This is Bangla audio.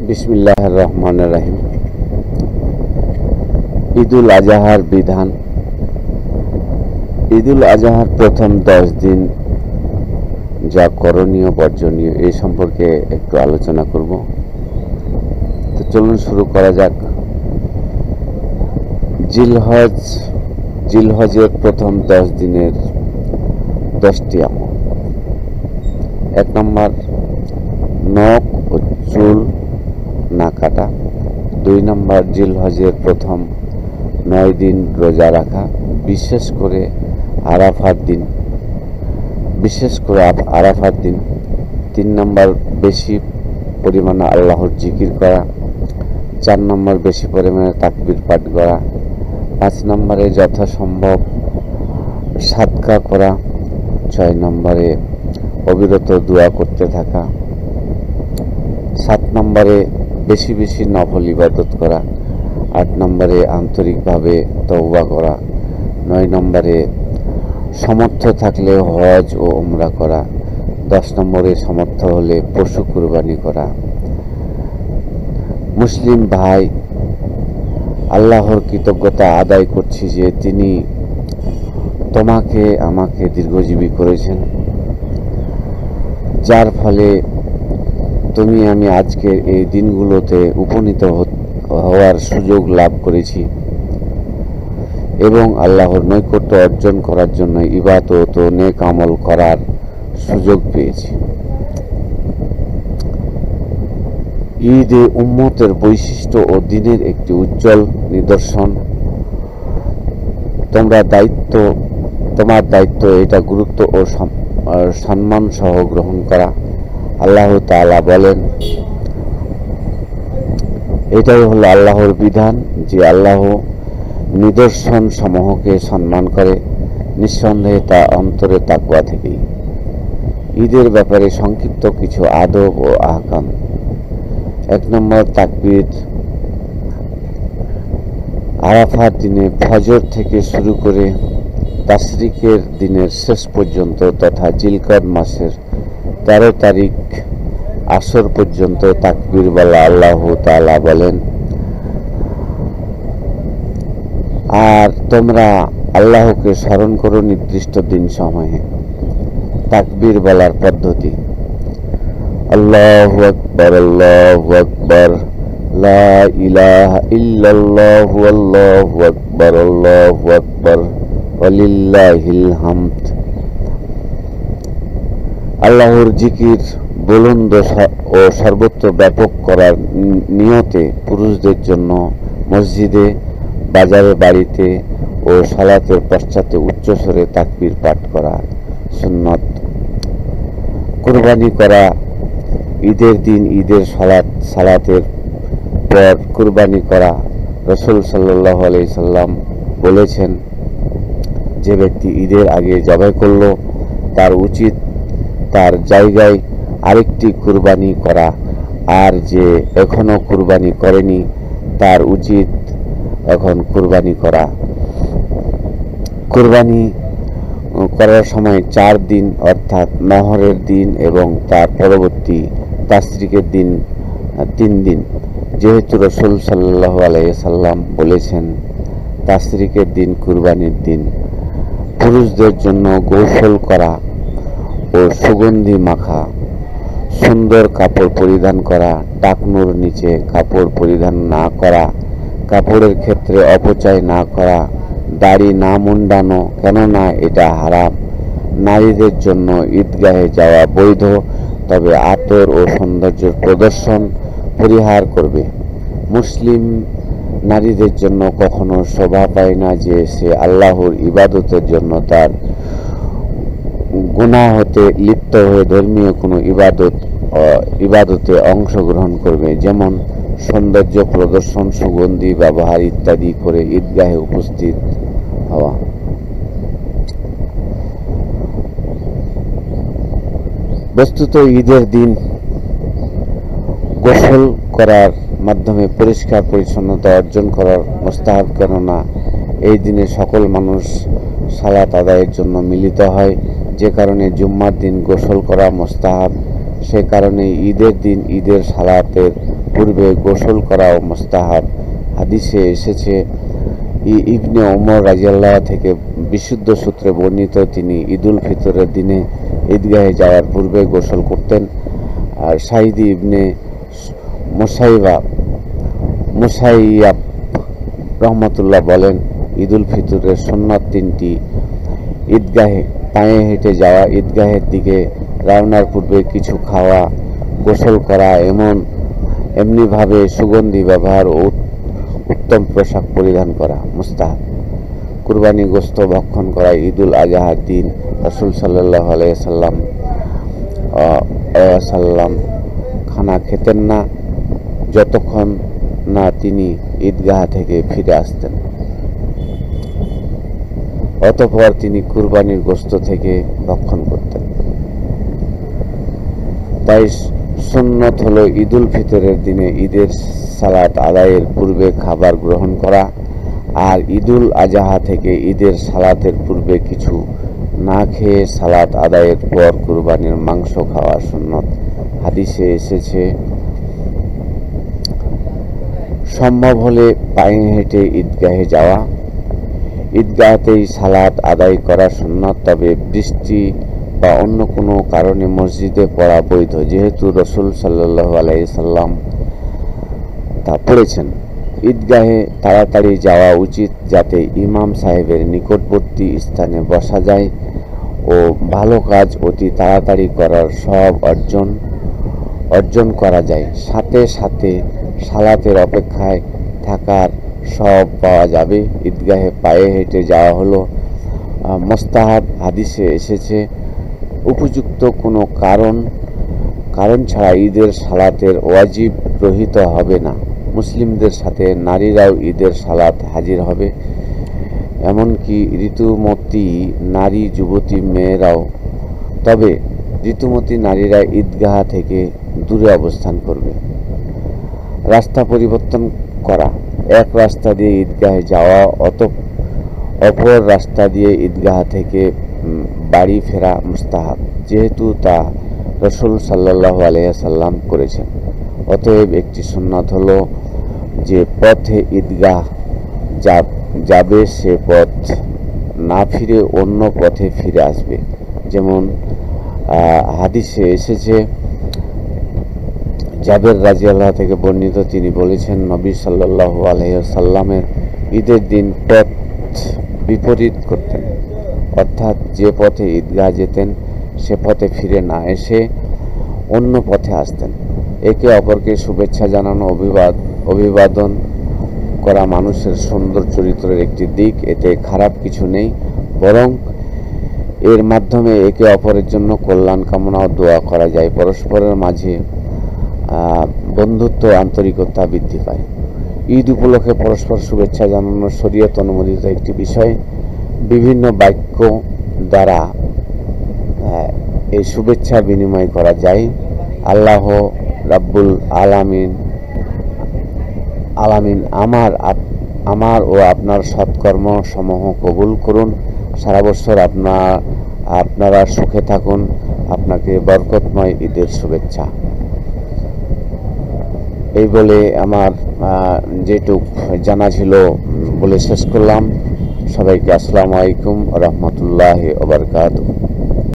বিসমিল্লাহির রহমানির রহিম। ঈদুল আজহার বিধান। ঈদুল আজহার প্রথম 10 দিন যা করণীয় বর্জনীয় এই সম্পর্কে একটু আলোচনা করব। তো চলুন শুরু করা যাক। জিলহজের প্রথম 10 দিনের 10টি আমল। 1 নম্বর, নখ ও চুল না কাটা। 2 নম্বর, জিলহজের প্রথম 9 দিন রোজা রাখা, বিশেষ করে আরাফাত দিন। 3 নম্বর, বেশি পরিমাণে আল্লাহর জিকির করা। 4 নম্বর, বেশি পরিমাণে তাকবীর পাঠ করা। 5 নম্বরে যথাসম্ভব সাদকা করা। 6 নম্বরে অবিরত দোয়া করতে থাকা। 7 নম্বরে বেশি বেশি নফল ইবাদত করা। 8 নম্বরে আন্তরিকভাবে তওবা করা। 9 নম্বরে সমর্থ থাকলে হজ ও উমরা করা। 10 নম্বরে সমর্থ হলে পশু কুরবানি করা। মুসলিম ভাই, আল্লাহর কৃতজ্ঞতা আদায় করছি যে তিনি তোমাকে আমাকে দীর্ঘজীবী করেছেন, যার ফলে তুমি আমি আজকের এই দিনগুলোতে উপনীত হওয়ার সুযোগ লাভ করেছি এবং আল্লাহর নৈকট্য অর্জন করার জন্য ইবাদত ও নেক আমল করার সুযোগ পেয়েছি। ঈদ উম্মতের বৈশিষ্ট্য ও দিনের একটি উজ্জ্বল নিদর্শন। তোমার দায়িত্ব এটা গুরুত্ব ও সম্মান সহ গ্রহণ করা। আল্লাহ তাআলা বলেন, এটাই হলো আল্লাহর বিধান যে আল্লাহ নিদর্শন সমূহকে সম্মান করে, নিঃসন্দেহে তা অন্তরে তাকওয়া থেকেই। ঈদের ব্যাপারে সংক্ষিপ্ত কিছু আদব ও আহকাম। 1 নম্বর, তাকবীর। আরাফার দিনে ফজর থেকে শুরু করে তাশরিকের দিনের শেষ পর্যন্ত তথা জিলকদ মাসের 13 তারিখ আসর পর্যন্ত তাকবীর বলা। আল্লাহ তাআলা বলেন, আর তোমরা আল্লাহকে স্মরণ করো নির্দিষ্ট দিন সময়ে। তাকবীর বলার পদ্ধতি: আল্লাহু আকবার, আল্লাহু আকবার, লা ইলাহা ইল্লাল্লাহু, আল্লাহু আকবার, আল্লাহু আকবার, ওয়ালিল্লাহিল হামদ। আল্লাহর জিকির বুলন্দ ও সর্বত্র ব্যাপক করার নিয়তে পুরুষদের জন্য মসজিদে, বাজারে, বাড়িতে ও সালাতের পশ্চাতে উচ্চস্বরে তাকবীর পাঠ করা সুন্নত। কুরবানি করা। ঈদের দিন ঈদের সালাতের পর কুরবানি করা। রাসূল সাল্লাল্লাহু আলাইহি সাল্লাম বলেছেন, যে ব্যক্তি ঈদের আগে জবাই করল তার উচিত তার জায়গায় আরেকটি কুরবানি করা, আর যে এখনো কুরবানি করেনি তার উচিত এখন কুরবানি করা। কুরবানি করার সময় 4 দিন অর্থাৎ নহরের দিন এবং তার পরবর্তী তাশরিকের দিন 3 দিন, যেহেতু রাসূল সাল্লাল্লাহু আলাইহি সাল্লাম বলেছেন তাশরিকের দিন কুরবানির দিন। পুরুষদের জন্য গোসল করা ও সুগন্ধি মাখা, সুন্দর কাপড় পরিধান করা, টাকনুর নিচে কাপড় পরিধান না করা, কাপড়ের ক্ষেত্রে অপচয় না করা, দাড়ি না মুন্ডানো, কেননা এটা হারাম। নারীদের জন্য ঈদগাহে যাওয়া বৈধ, তবে আতর ও সৌন্দর্যের প্রদর্শন পরিহার করবে। মুসলিম নারীদের জন্য কখনো শোভা পায় না যে সে আল্লাহর ইবাদতের জন্য তার গুনাহ হতে লিপ্ত হয়ে ধর্মীয় কোনো ইবাদতে অংশগ্রহণ করবে, যেমন সৌন্দর্য প্রদর্শন, সুগন্ধি ব্যবহার ইত্যাদি করে ঈদগাহে উপস্থিত হওয়া। বস্তুত ঈদের দিন গোসল করার মাধ্যমে পরিষ্কার পরিচ্ছন্নতা অর্জন করার মুস্তাহাব, কেননা এই দিনে সকল মানুষ সালাত আদায়ের জন্য মিলিত হয়, যে কারণে জুম্মার দিন গোসল করা মুস্তাহাব। সে কারণে ঈদের দিন ঈদের সালাতের পূর্বে গোসল করাও মুস্তাহাব। হাদিসে এসেছে, ইবনে ওমর রাদিয়াল্লাহু থেকে বিশুদ্ধ সূত্রে বর্ণিত, তিনি ঈদুল ফিতরের দিনে ঈদগাহে যাওয়ার পূর্বে গোসল করতেন। আর সাইদি ইবনে মুসাইয়াব রহমতুল্লাহ বলেন, ঈদুল ফিতরের সুন্নাত তিনটি: ঈদগাহে পায়ে হেঁটে যাওয়া, ঈদগাহের দিকে রওনার পূর্বে কিছু খাওয়া, গোসল করা, এমনিভাবে সুগন্ধি ব্যবহার ও উত্তম পোশাক পরিধান করা মুস্তাহাব। কুরবানি গোশত ভক্ষণ করা। ঈদুল আজহার দিন রাসূল সাল্লাল্লাহু আলাইহি সাল্লাম খানা খেতেন না যতক্ষণ না তিনি ঈদগাহ থেকে ফিরে আসতেন। অতঃপর তিনি কুরবানির গোশত থেকে ভক্ষণ করতেন। তাই সুন্নত হলো ঈদুল ফিতরের দিনে ঈদের সালাত আদায়ের পূর্বে খাবার গ্রহণ করা, আর ঈদুল আজহা থেকে ঈদের সালাতের পূর্বে কিছু না খেয়ে সালাত আদায়ের পর কুরবানির মাংস খাওয়া সুন্নত। হাদিসে এসেছে, সম্ভব হলে পায়ে হেঁটে ঈদগাহে যাওয়া, ঈদগাহতেই সালাত আদায় করা সুন্নত। তবে বৃষ্টি বা অন্য কোনো কারণে মসজিদে পড়া বৈধ, যেহেতু রাসূল সাল্লাল্লাহু আলাইহি সাল্লাম তা পড়েছেন। ঈদগাহে তাড়াতাড়ি যাওয়া উচিত, যাতে ইমাম সাহেবের নিকটবর্তী স্থানে বসা যায় ও ভালো কাজ অতি তাড়াতাড়ি করার সব অর্জন করা যায়। সাথে সাথে সালাতের অপেক্ষায় থাকার সব পাওয়া যাবে। ঈদগাহে পায়ে হেঁটে যাওয়া হলো মুস্তাহাব। হাদিসে এসেছে, উপযুক্ত কোনো কারণ ছাড়া ঈদের সালাতের ওয়াজিব রহিত হবে না। মুসলিমদের সাথে নারীরাও ঈদের সালাত হাজির হবে, এমনকি ঋতুমতী নারী, যুবতী মেয়েরাও। তবে ঋতুমতী নারীরা ঈদগাহ থেকে দূরে অবস্থান করবে। রাস্তা পরিবর্তন করা। এক রাস্তা দিয়ে ঈদগাহে যাওয়া, অপর রাস্তা দিয়ে ঈদগাহ থেকে বাড়ি ফেরা মুস্তাহাব, যেহেতু তা রাসূল সাল্লাল্লাহু আলাইহি সাল্লাম করেছেন। অতএব একটি সুন্নাত হলো যে পথে ঈদগাহ যাবে সে পথ না ফিরে অন্য পথে ফিরে আসবে। যেমন হাদিসে এসেছে, জাবের রাদিয়াল্লাহু থেকে বর্ণিত, তিনি বলেছেন, নবী সাল্লাল্লাহু আলাইহি সাল্লামের ঈদের দিন পথ বিপরীত করতেন, অর্থাৎ যে পথে ঈদগাহ যেতেন সে পথে ফিরে না এসে অন্য পথে আসতেন। একে অপরকে শুভেচ্ছা জানানো, অভিবাদন করা মানুষের সুন্দর চরিত্রের একটি দিক। এতে খারাপ কিছু নেই, বরং এর মাধ্যমে একে অপরের জন্য কল্যাণ কামনা ও দোয়া করা যায়। পরস্পরের মাঝে বন্ধুত্ব, আন্তরিকতা বৃদ্ধি পায়। ঈদ উপলক্ষে পরস্পর শুভেচ্ছা জানানো শরীয়ত অনুমোদিত একটি বিষয়। বিভিন্ন বাক্য দ্বারা এই শুভেচ্ছা বিনিময় করা যায়। আল্লাহ রাব্বুল আলামিন আমার ও আপনার সৎকর্ম সমূহ কবুল করুন। সারা বছর আপনারা সুখে থাকুন। আপনাকে বরকতময় ঈদের শুভেচ্ছা। এই বলে আমার যেটুক জানা ছিল বলে শেষ করলাম। সবাইকে আসসালামু আলাইকুম ওয়া রাহমাতুল্লাহি ওয়া বারাকাতুহু।